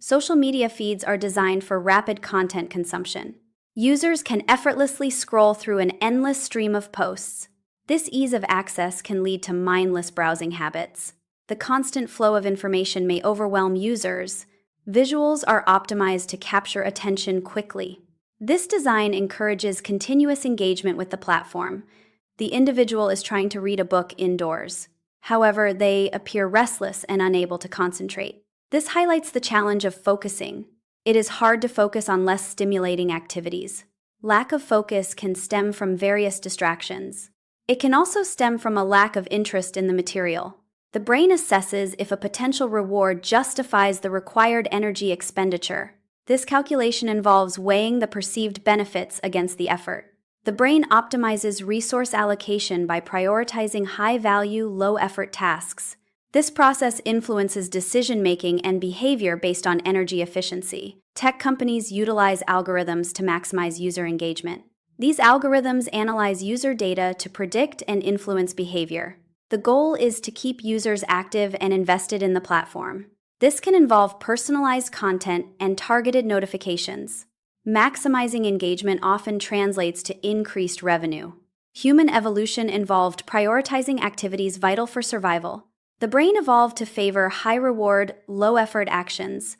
Social media feeds are designed for rapid content consumption. Users can effortlessly scroll through an endless stream of posts. This ease of access can lead to mindless browsing habits. The constant flow of information may overwhelm users. Visuals are optimized to capture attention quickly. This design encourages continuous engagement with the platform. The individual is trying to read a book indoors. However, they appear restless and unable to concentrate. This highlights the challenge of focusing. It is hard to focus on less stimulating activities. Lack of focus can stem from various distractions. It can also stem from a lack of interest in the material. The brain assesses if a potential reward justifies the required energy expenditure. This calculation involves weighing the perceived benefits against the effort. The brain optimizes resource allocation by prioritizing high-value, low-effort tasks. This process influences decision-making and behavior based on energy efficiency. Tech companies utilize algorithms to maximize user engagement. These algorithms analyze user data to predict and influence behavior. The goal is to keep users active and invested in the platform. This can involve personalized content and targeted notifications. Maximizing engagement often translates to increased revenue. Human evolution involved prioritizing activities vital for survival. The brain evolved to favor high-reward, low-effort actions.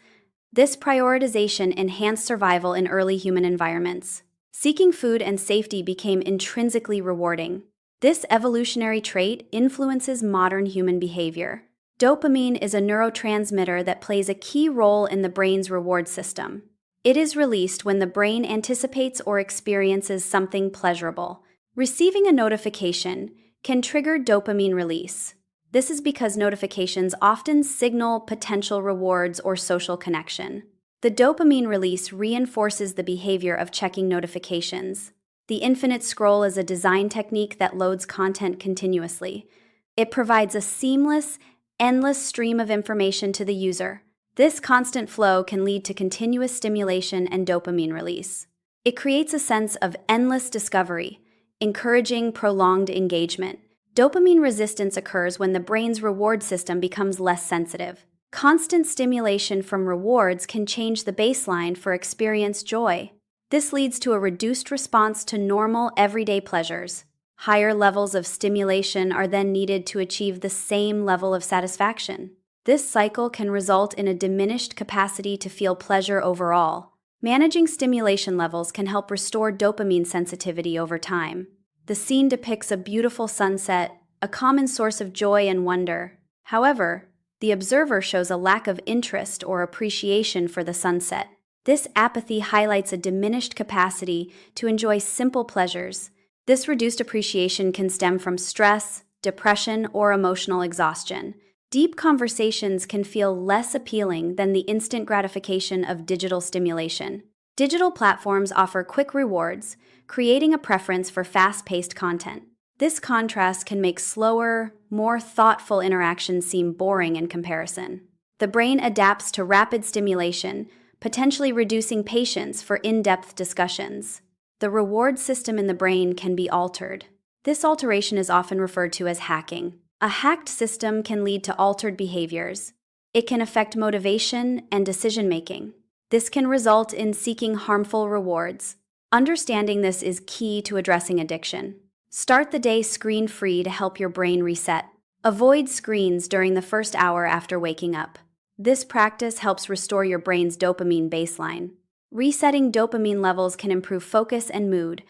This prioritization enhanced survival in early human environments. Seeking food and safety became intrinsically rewarding. This evolutionary trait influences modern human behavior. Dopamine is a neurotransmitter that plays a key role in the brain's reward system. It is released when the brain anticipates or experiences something pleasurable. Receiving a notification can trigger dopamine release. This is because notifications often signal potential rewards or social connection. The dopamine release reinforces the behavior of checking notifications. The infinite scroll is a design technique that loads content continuously. It provides a seamless, endless stream of information to the user. This constant flow can lead to continuous stimulation and dopamine release. It creates a sense of endless discovery, encouraging prolonged engagement. Dopamine resistance occurs when the brain's reward system becomes less sensitive. Constant stimulation from rewards can change the baseline for experienced joy. This leads to a reduced response to normal, everyday pleasures. Higher levels of stimulation are then needed to achieve the same level of satisfaction. This cycle can result in a diminished capacity to feel pleasure overall. Managing stimulation levels can help restore dopamine sensitivity over time. The scene depicts a beautiful sunset, a common source of joy and wonder. However, the observer shows a lack of interest or appreciation for the sunset. This apathy highlights a diminished capacity to enjoy simple pleasures. This reduced appreciation can stem from stress, depression, or emotional exhaustion. Deep conversations can feel less appealing than the instant gratification of digital stimulation. Digital platforms offer quick rewards, creating a preference for fast-paced content. This contrast can make slower, more thoughtful interactions seem boring in comparison. The brain adapts to rapid stimulation, potentially reducing patience for in-depth discussions. The reward system in the brain can be altered. This alteration is often referred to as hacking. A hacked system can lead to altered behaviors. It can affect motivation and decision-making. This can result in seeking harmful rewards. Understanding this is key to addressing addiction. Start the day screen-free to help your brain reset. Avoid screens during the first hour after waking up. This practice helps restore your brain's dopamine baseline. Resetting dopamine levels can improve focus and mood.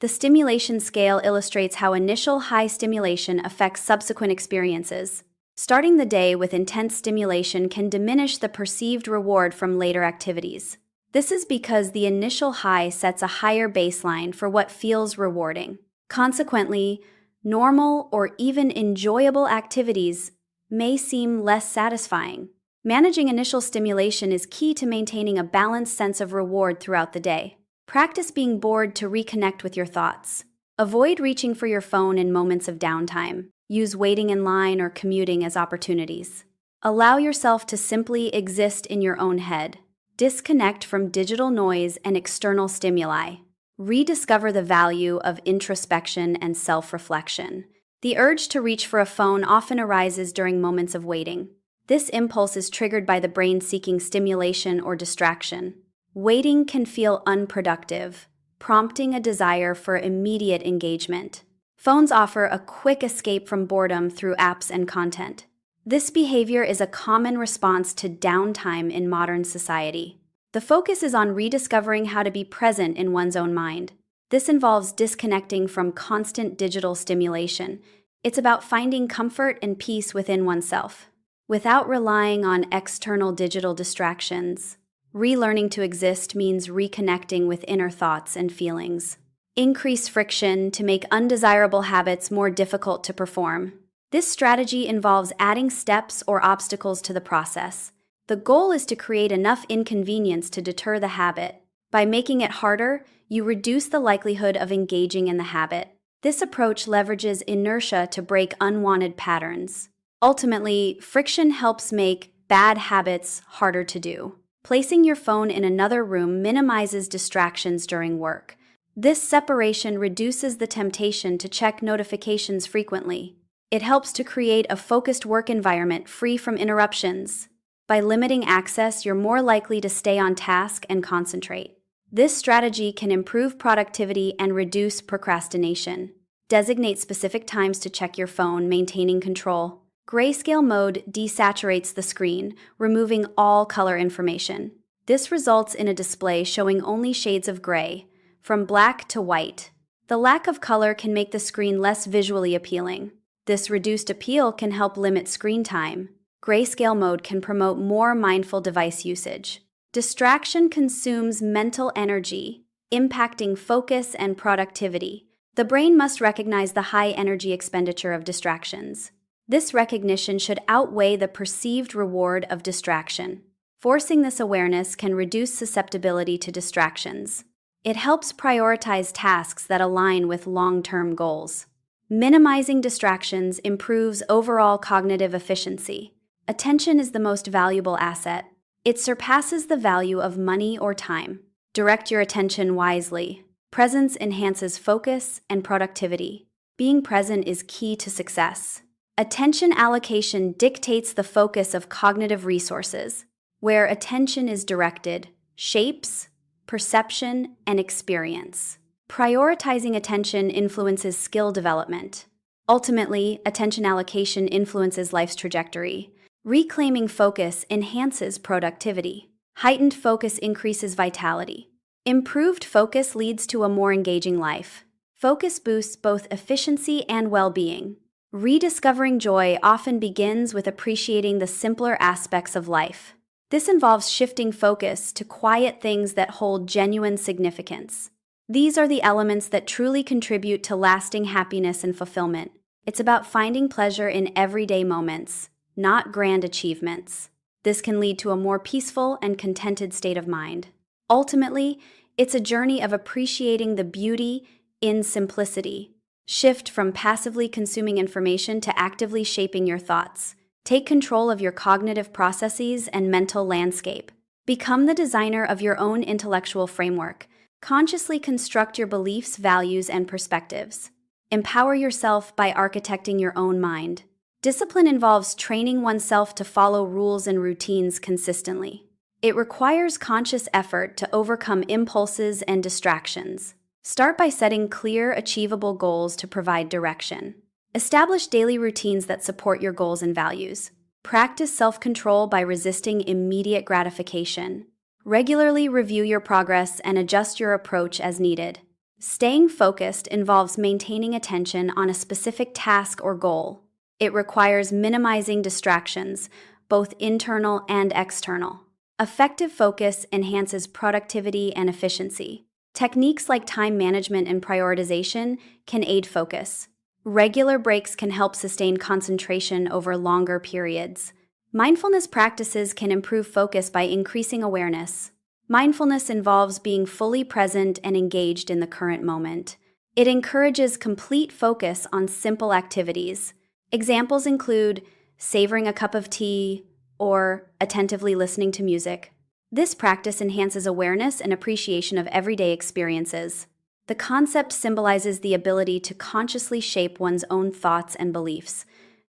The stimulation scale illustrates how initial high stimulation affects subsequent experiences. Starting the day with intense stimulation can diminish the perceived reward from later activities. This is because the initial high sets a higher baseline for what feels rewarding. Consequently, normal or even enjoyable activities may seem less satisfying. Managing initial stimulation is key to maintaining a balanced sense of reward throughout the day. Practice being bored to reconnect with your thoughts. Avoid reaching for your phone in moments of downtime. Use waiting in line or commuting as opportunities. Allow yourself to simply exist in your own head. Disconnect from digital noise and external stimuli. Rediscover the value of introspection and self-reflection. The urge to reach for a phone often arises during moments of waiting. This impulse is triggered by the brain seeking stimulation or distraction. Waiting can feel unproductive, prompting a desire for immediate engagement. Phones offer a quick escape from boredom through apps and content. This behavior is a common response to downtime in modern society. The focus is on rediscovering how to be present in one's own mind. This involves disconnecting from constant digital stimulation. It's about finding comfort and peace within oneself, without relying on external digital distractions. Relearning to exist means reconnecting with inner thoughts and feelings. Increase friction to make undesirable habits more difficult to perform. This strategy involves adding steps or obstacles to the process. The goal is to create enough inconvenience to deter the habit. By making it harder, you reduce the likelihood of engaging in the habit. This approach leverages inertia to break unwanted patterns. Ultimately, friction helps make bad habits harder to do. Placing your phone in another room minimizes distractions during work. This separation reduces the temptation to check notifications frequently. It helps to create a focused work environment free from interruptions. By limiting access, you're more likely to stay on task and concentrate. This strategy can improve productivity and reduce procrastination. Designate specific times to check your phone, maintaining control. Grayscale mode desaturates the screen, removing all color information. This results in a display showing only shades of gray, from black to white. The lack of color can make the screen less visually appealing. This reduced appeal can help limit screen time. Grayscale mode can promote more mindful device usage. Distraction consumes mental energy, impacting focus and productivity. The brain must recognize the high energy expenditure of distractions. This recognition should outweigh the perceived reward of distraction. Forcing this awareness can reduce susceptibility to distractions. It helps prioritize tasks that align with long-term goals. Minimizing distractions improves overall cognitive efficiency. Attention is the most valuable asset. It surpasses the value of money or time. Direct your attention wisely. Presence enhances focus and productivity. Being present is key to success. Attention allocation dictates the focus of cognitive resources. Where attention is directed, shapes perception and experience. Prioritizing attention influences skill development. Ultimately, attention allocation influences life's trajectory. Reclaiming focus enhances productivity. Heightened focus increases vitality. Improved focus leads to a more engaging life. Focus boosts both efficiency and well-being. Rediscovering joy often begins with appreciating the simpler aspects of life. This involves shifting focus to quiet things that hold genuine significance. These are the elements that truly contribute to lasting happiness and fulfillment. It's about finding pleasure in everyday moments, not grand achievements. This can lead to a more peaceful and contented state of mind. Ultimately, it's a journey of appreciating the beauty in simplicity. Shift from passively consuming information to actively shaping your thoughts. Take control of your cognitive processes and mental landscape. Become the designer of your own intellectual framework. Consciously construct your beliefs, values, and perspectives. Empower yourself by architecting your own mind. Discipline involves training oneself to follow rules and routines consistently. It requires conscious effort to overcome impulses and distractions. Start by setting clear, achievable goals to provide direction. Establish daily routines that support your goals and values. Practice self-control by resisting immediate gratification. Regularly review your progress and adjust your approach as needed. Staying focused involves maintaining attention on a specific task or goal. It requires minimizing distractions, both internal and external. Effective focus enhances productivity and efficiency. Techniques like time management and prioritization can aid focus. Regular breaks can help sustain concentration over longer periods. Mindfulness practices can improve focus by increasing awareness. Mindfulness involves being fully present and engaged in the current moment. It encourages complete focus on simple activities. Examples include savoring a cup of tea or attentively listening to music. This practice enhances awareness and appreciation of everyday experiences. The concept symbolizes the ability to consciously shape one's own thoughts and beliefs.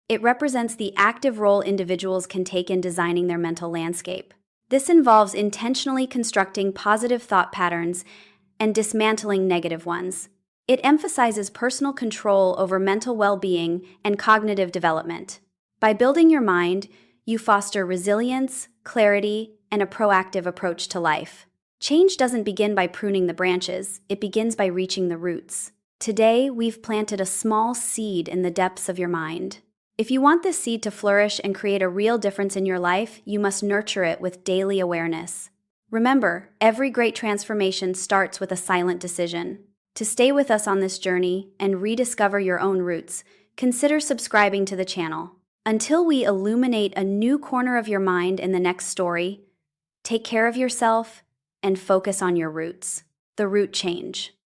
It represents the active role individuals can take in designing their mental landscape. This involves intentionally constructing positive thought patterns and dismantling negative ones. It emphasizes personal control over mental well-being and cognitive development. By building your mind, you foster resilience, clarity, and a proactive approach to life. Change doesn't begin by pruning the branches, it begins by reaching the roots. Today, we've planted a small seed in the depths of your mind. If you want this seed to flourish and create a real difference in your life, you must nurture it with daily awareness. Remember, every great transformation starts with a silent decision. To stay with us on this journey and rediscover your own roots, consider subscribing to the channel. Until we illuminate a new corner of your mind in the next story, take care of yourself and focus on your roots. The root change.